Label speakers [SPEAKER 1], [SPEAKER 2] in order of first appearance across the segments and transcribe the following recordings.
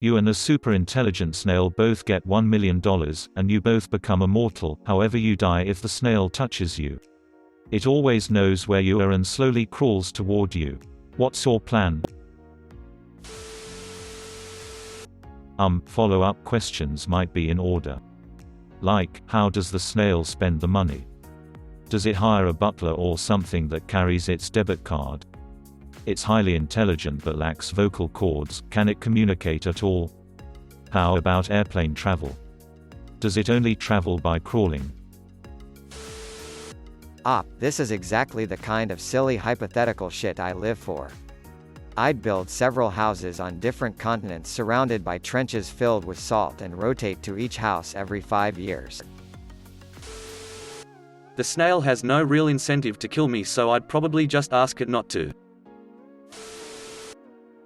[SPEAKER 1] You and a super intelligent snail both get $1 million, and you both become immortal. However, you die if the snail touches you. It always knows where you are and slowly crawls toward you. What's your plan? Follow-up questions might be in order. Like, how does the snail spend the money? Does it hire a butler or something that carries its debit card? It's highly intelligent but lacks vocal cords. Can it communicate at all? How about airplane travel? Does it only travel by crawling?
[SPEAKER 2] This is exactly the kind of silly hypothetical shit I live for. I'd build several houses on different continents surrounded by trenches filled with salt and rotate to each house every 5 years.
[SPEAKER 3] The snail has no real incentive to kill me, so I'd probably just ask it not to.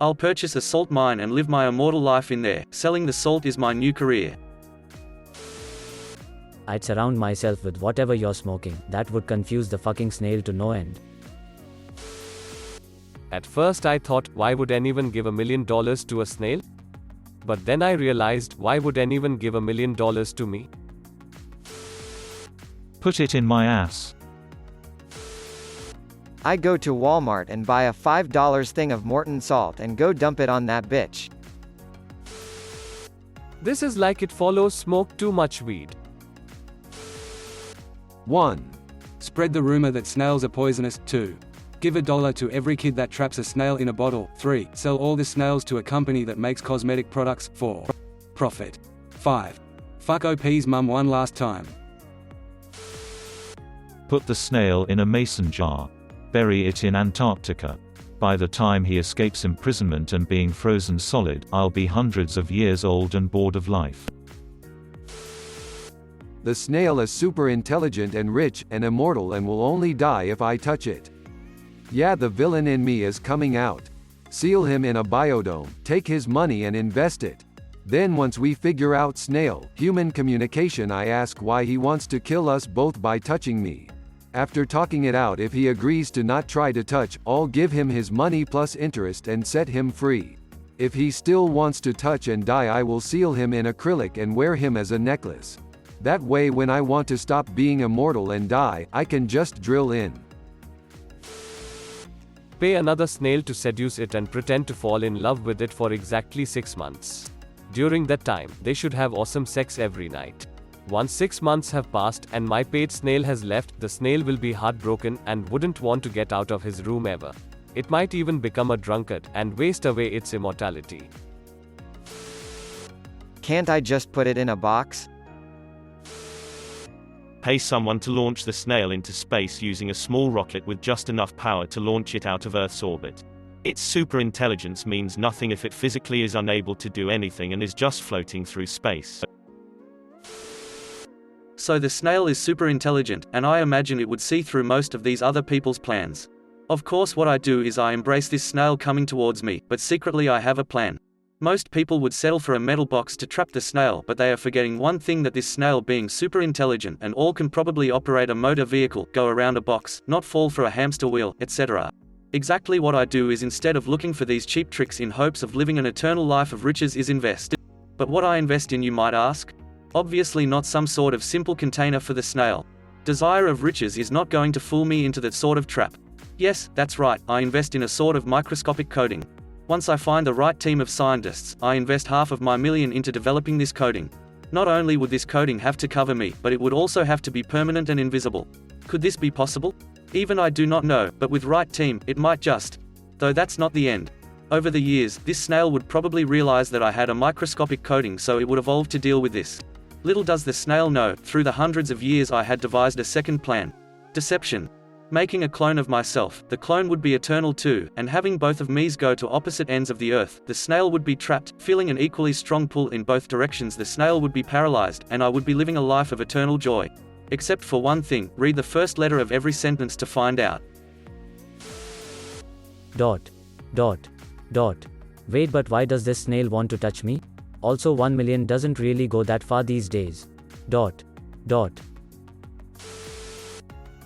[SPEAKER 3] I'll purchase a salt mine and live my immortal life in there. Selling the salt is my new career.
[SPEAKER 4] I'd surround myself with whatever you're smoking. That would confuse the fucking snail to no end.
[SPEAKER 5] At first I thought, why would anyone give $1 million to a snail? But then I realized, why would anyone give $1 million to me?
[SPEAKER 1] Put it in my ass.
[SPEAKER 2] I go to Walmart and buy a $5 thing of Morton salt and go dump it on that bitch.
[SPEAKER 5] This is like it follows smoke too much weed.
[SPEAKER 6] 1. Spread the rumor that snails are poisonous. 2. Give $1 to every kid that traps a snail in a bottle. 3. Sell all the snails to a company that makes cosmetic products. 4. Profit. 5. Fuck OP's mum one last time.
[SPEAKER 1] Put the snail in a mason jar. Bury it in Antarctica. By the time he escapes imprisonment and being frozen solid, I'll be hundreds of years old and bored of life.
[SPEAKER 6] The snail is super intelligent and rich and immortal and will only die if I touch it. Yeah, the villain in me is coming out. Seal him in a biodome, take his money and invest it. Then once we figure out snail-human communication, I ask why he wants to kill us both by touching me. After talking it out, if he agrees to not try to touch, I'll give him his money plus interest and set him free. If he still wants to touch and die, I will seal him in acrylic and wear him as a necklace. That way when I want to stop being immortal and die, I can just drill in.
[SPEAKER 5] Pay another snail to seduce it and pretend to fall in love with it for exactly 6 months. During that time, they should have awesome sex every night. Once 6 months have passed and my paid snail has left, the snail will be heartbroken and wouldn't want to get out of his room ever. It might even become a drunkard and waste away its immortality.
[SPEAKER 2] Can't I just put it in a box?
[SPEAKER 7] Pay someone to launch the snail into space using a small rocket with just enough power to launch it out of Earth's orbit. Its super intelligence means nothing if it physically is unable to do anything and is just floating through space.
[SPEAKER 3] So the snail is super intelligent, and I imagine it would see through most of these other people's plans. Of course, what I do is I embrace this snail coming towards me, but secretly I have a plan. Most people would settle for a metal box to trap the snail, but they are forgetting one thing, that this snail being super intelligent and all can probably operate a motor vehicle, go around a box, not fall for a hamster wheel, etc. Exactly what I do is, instead of looking for these cheap tricks in hopes of living an eternal life of riches, is invest. But what I invest in, you might ask? Obviously not some sort of simple container for the snail. Desire of riches is not going to fool me into that sort of trap. Yes, that's right, I invest in a sort of microscopic coating. Once I find the right team of scientists, I invest half of my million into developing this coating. Not only would this coating have to cover me, but it would also have to be permanent and invisible. Could this be possible? Even I do not know, but with right team, it might just. Though that's not the end. Over the years, this snail would probably realize that I had a microscopic coating, so it would evolve to deal with this. Little does the snail know, through the hundreds of years I had devised a second plan. Deception. Making a clone of myself. The clone would be eternal too, and having both of me's go to opposite ends of the earth, the snail would be trapped, feeling an equally strong pull in both directions. The snail would be paralyzed, and I would be living a life of eternal joy. Except for one thing, read the first letter of every sentence to find out.
[SPEAKER 4] Wait, but why does this snail want to touch me? Also 1 million doesn't really go that far these days.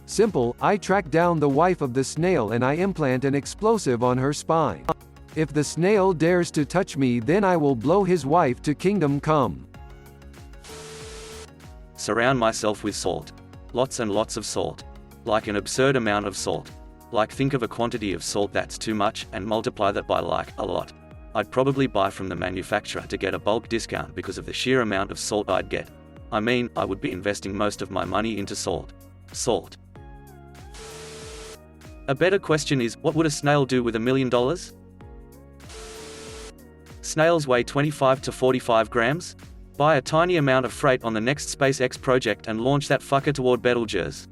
[SPEAKER 6] Simple, I track down the wife of the snail and I implant an explosive on her spine. If the snail dares to touch me, then I will blow his wife to kingdom come.
[SPEAKER 3] Surround myself with salt. Lots and lots of salt. Like an absurd amount of salt. Like think of a quantity of salt that's too much, and multiply that by like, a lot. I'd probably buy from the manufacturer to get a bulk discount because of the sheer amount of salt I'd get. I mean, I would be investing most of my money into salt. Salt. A better question is, what would a snail do with $1 million? Snails weigh 25 to 45 grams? Buy a tiny amount of freight on the next SpaceX project and launch that fucker toward Betelgeuse.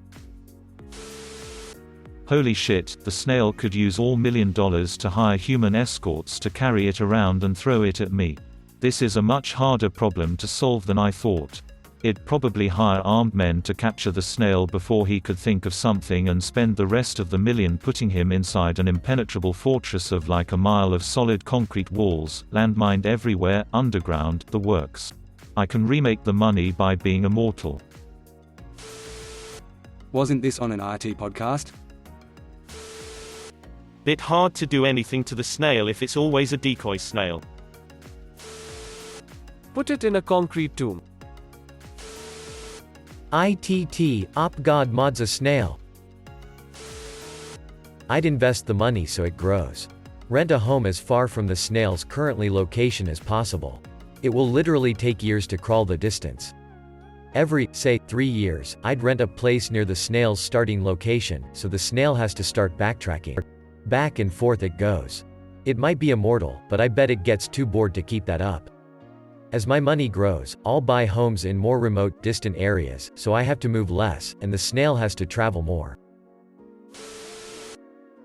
[SPEAKER 1] Holy shit, the snail could use all $1 million to hire human escorts to carry it around and throw it at me. This is a much harder problem to solve than I thought. It'd probably hire armed men to capture the snail before he could think of something and spend the rest of the $1 million putting him inside an impenetrable fortress of like a mile of solid concrete walls, landmined everywhere, underground, the works. I can remake the money by being immortal.
[SPEAKER 8] Wasn't this on an IT podcast?
[SPEAKER 7] Bit hard to do anything to the snail if it's always a decoy snail.
[SPEAKER 5] Put it in a concrete tomb.
[SPEAKER 9] ITT, Op God mods a snail. I'd invest the money so it grows. Rent a home as far from the snail's currently location as possible. It will literally take years to crawl the distance. Every, say, 3 years, I'd rent a place near the snail's starting location, so the snail has to start backtracking. Back and forth it goes. It might be immortal, but I bet it gets too bored to keep that up. As my money grows, I'll buy homes in more remote, distant areas, so I have to move less, and the snail has to travel more.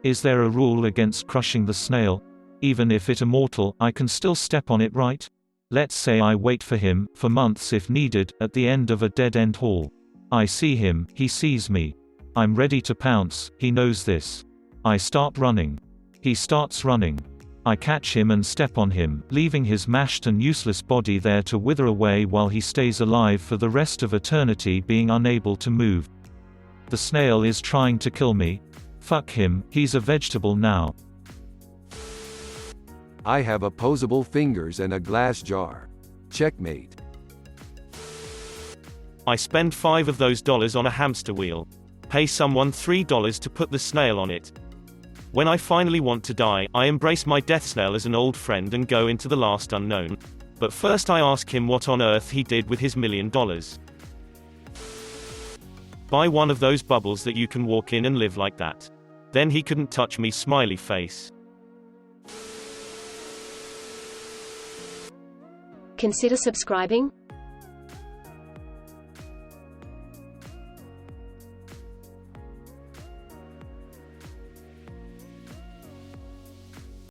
[SPEAKER 1] Is there a rule against crushing the snail? Even if it's immortal, I can still step on it, right? Let's say I wait for him, for months if needed, at the end of a dead-end hall. I see him, he sees me. I'm ready to pounce, he knows this. I start running. He starts running. I catch him and step on him, leaving his mashed and useless body there to wither away while he stays alive for the rest of eternity, being unable to move. The snail is trying to kill me. Fuck him, he's a vegetable now.
[SPEAKER 6] I have opposable fingers and a glass jar. Checkmate.
[SPEAKER 7] I spend $5 of those dollars on a hamster wheel. Pay someone $3 to put the snail on it. When I finally want to die, I embrace my death snail as an old friend and go into the last unknown. But first I ask him what on earth he did with his $1 million. Buy one of those bubbles that you can walk in and live like that. Then he couldn't touch me, smiley face.
[SPEAKER 10] Consider subscribing.